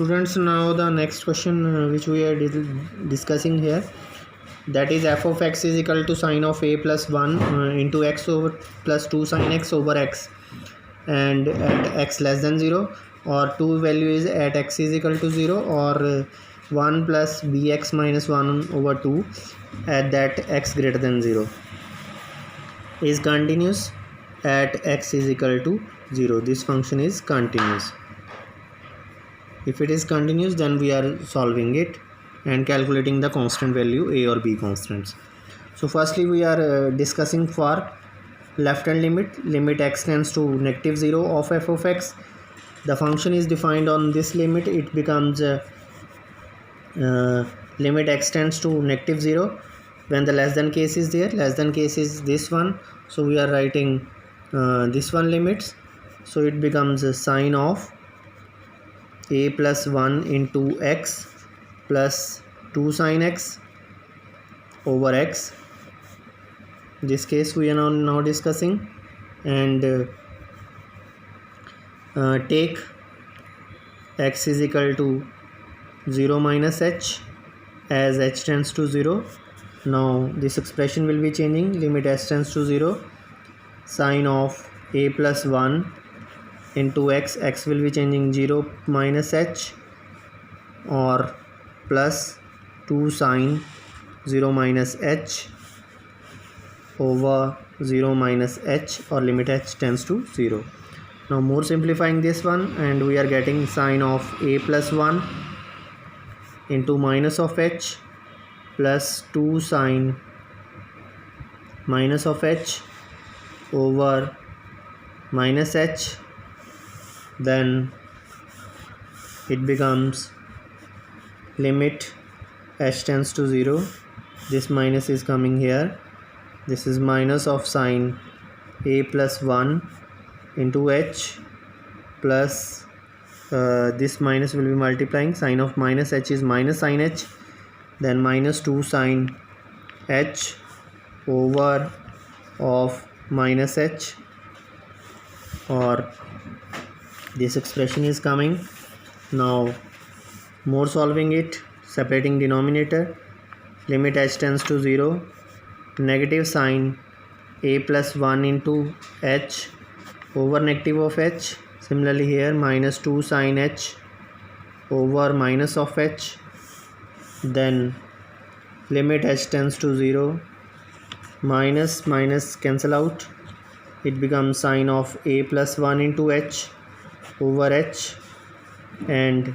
Students, now the next question which we are discussing here, that is f of x is equal to sine of a plus 1 into x over plus 2 sine x over x, and at x less than 0, or two value is at x is equal to 0, or 1 plus bx minus 1 over 2 at that x greater than 0 is continuous at x is equal to 0. This function is continuous. If it is continuous, then we are solving it and calculating the constant value a or b constants. So firstly we are discussing for left hand limit x tends to negative 0 of f of x. The function is defined on this limit. It becomes limit x tends to negative 0 when the less than case is there. Less than case is this one, so we are writing this one limits, so it becomes a sine of a plus 1 into x plus 2 sine x over x. This case we are now discussing, and take x is equal to 0 minus h as h tends to 0. Now this expression will be changing. Limit h tends to 0, sine of a plus 1 into x will be changing 0 minus h, or plus 2 sine 0 minus h over 0 minus h, or limit h tends to 0. Now more simplifying this one, and we are getting sine of a plus 1 into minus of h plus 2 sine minus of h over minus h. Then it becomes limit h tends to 0. This minus is coming here. This is minus of sine a plus 1 into h plus this minus will be multiplying. Sine of minus h is minus sine h, then minus 2 sine h over of minus h, or this expression is coming. Now more solving it, separating denominator. Limit h tends to 0, negative sine a plus 1 into h over negative of h. Similarly here minus 2 sine h over minus of h. Then limit h tends to 0, minus minus cancel out, it becomes sine of a plus 1 into h over h, and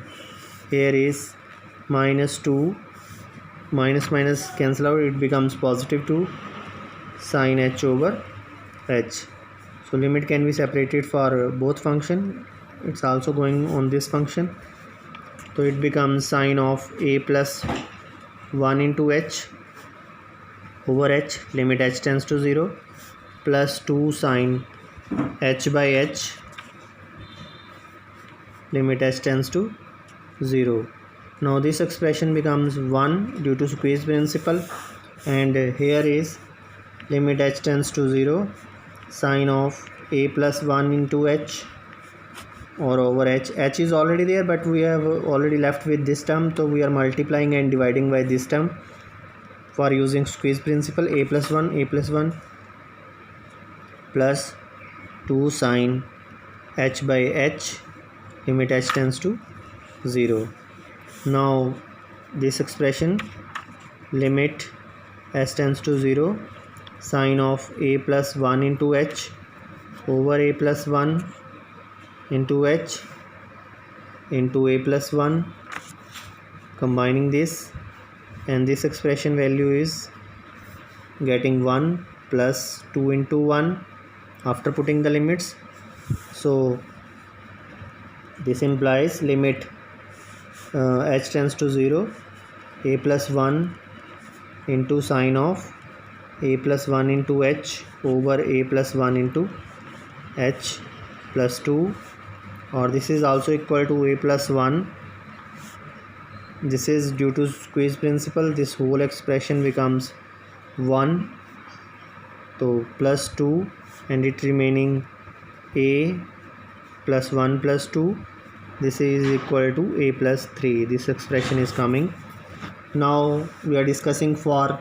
here is minus 2, minus minus cancel out, it becomes positive 2 sine h over h. So limit can be separated for both function. It's also going on this function, so it becomes sine of a plus 1 into h over h, limit h tends to 0, plus 2 sine h by h, limit h tends to 0. Now this expression becomes 1 due to squeeze principle, and here is limit h tends to 0, sine of a plus 1 into h or over h. H is already there, but we have already left with this term, so we are multiplying and dividing by this term for using squeeze principle. A plus 1 plus 2 sine h by h, limit h tends to 0. Now this expression, limit h tends to 0, sine of a plus 1 into h over a plus 1 into h into a plus 1, combining this, and this expression value is getting 1 plus 2 into 1 after putting the limits. So this implies limit h tends to 0, a plus 1 into sine of a plus 1 into h over a plus 1 into h plus 2, or this is also equal to a plus 1. This is due to squeeze principle. This whole expression becomes 1, so plus 2, and it remaining a plus 1 plus 2 this is equal to a plus 3. This expression is coming. Now we are discussing for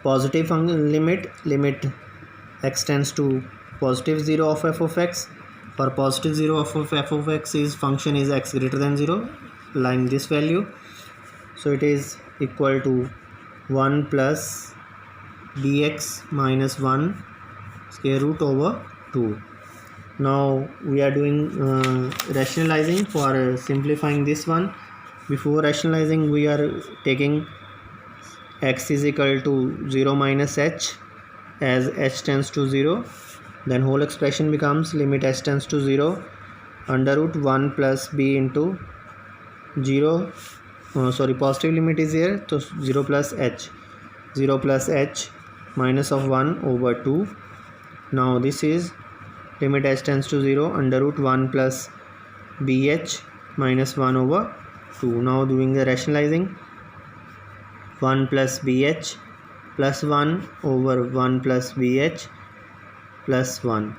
positive limit x tends to positive 0 of f of x. For positive 0 of f of x is function is x greater than 0, lying this value. So it is equal to 1 plus bx minus 1 square root over 2. Now we are doing rationalizing for simplifying this one. Before rationalizing, we are taking x is equal to 0 minus h, as h tends to 0. Then whole expression becomes limit h tends to 0 under root 1 plus b into 0. Positive limit is here, so 0 plus h minus of 1 over 2. Now this is limit h tends to 0 under root 1 plus bh minus 1 over 2. Now doing the rationalizing, 1 plus bh plus 1 over 1 plus bh plus 1.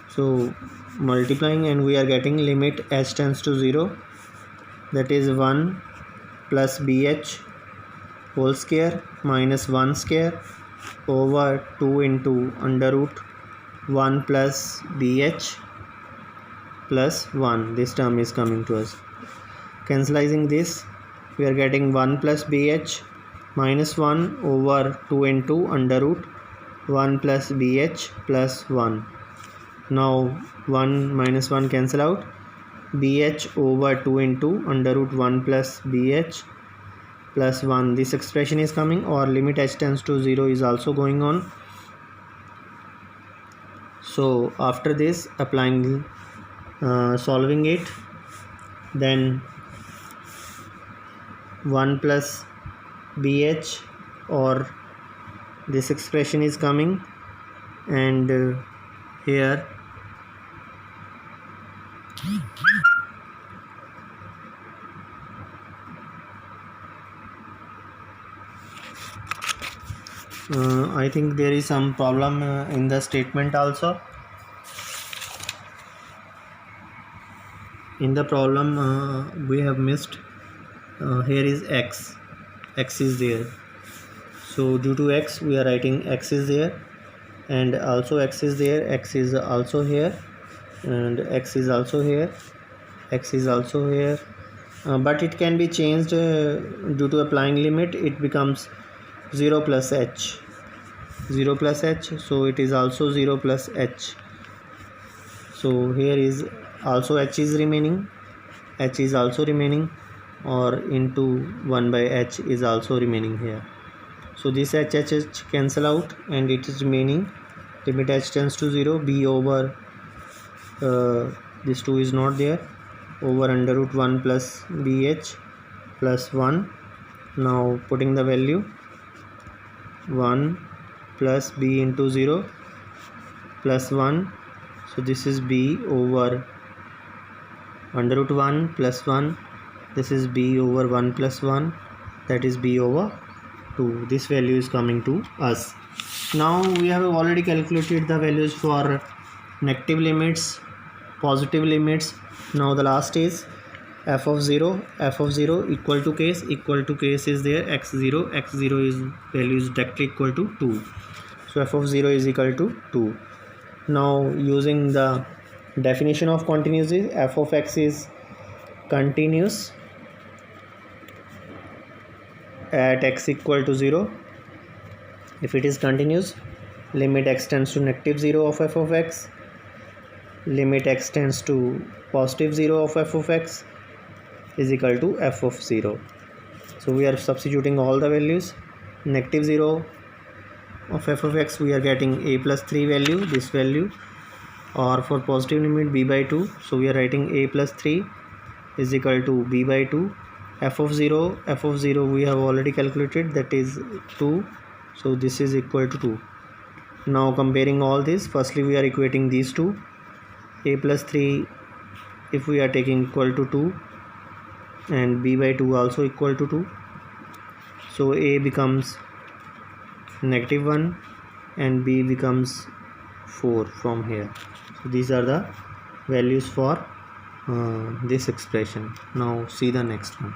So multiplying, and we are getting limit h tends to 0, that is 1 plus bh whole square minus 1 square over 2 into under root 1 plus bh plus 1. This term is coming to us. Cancelizing this, we are getting 1 plus bh minus 1 over 2 into under root 1 plus bh plus 1. Now 1 minus 1 cancel out, bh over 2 into under root 1 plus bh plus 1. This expression is coming, or limit h tends to 0 is also going on. So after this, applying solving it, then 1 plus bh, or this expression is coming, and here I think there is some problem in the statement also. In the problem we have missed, here is x is there. So due to x, we are writing x is there, and also x is there, x is also here, and x is also here, x is also here, but it can be changed due to applying limit. It becomes 0 plus h, so it is also 0 plus h. So here is also h is remaining, h is also remaining, or into 1 by h is also remaining here. So this h cancel out, and it is remaining limit h tends to 0, b over this 2 is not there, over under root 1 plus bh plus 1. Now putting the value, 1 plus b into 0 plus 1. So this is b over under root 1 plus 1. This is b over 1 plus 1, that is b over 2. This value is coming to us. Now we have already calculated the values for negative limits, positive limits. Now the last is f of 0 equal to case is there, x0 is value is directly equal to 2. So f of 0 is equal to 2. Now using the definition of continuous, f of x is continuous at x equal to 0. If it is continuous, limit x tends to negative 0 of f of x, limit x tends to positive 0 of f of x is equal to f of 0. So we are substituting all the values. Negative 0 of f of x, we are getting a plus 3 value, this value, or for positive limit b by 2, so we are writing a plus 3 is equal to b by 2. F of 0 we have already calculated, that is 2, so this is equal to 2. Now comparing all this, firstly we are equating these two, a plus 3 if we are taking equal to 2, and b by 2 also equal to 2, so a becomes negative 1 and b becomes 4 from here. So these are the values for this expression. Now see the next one.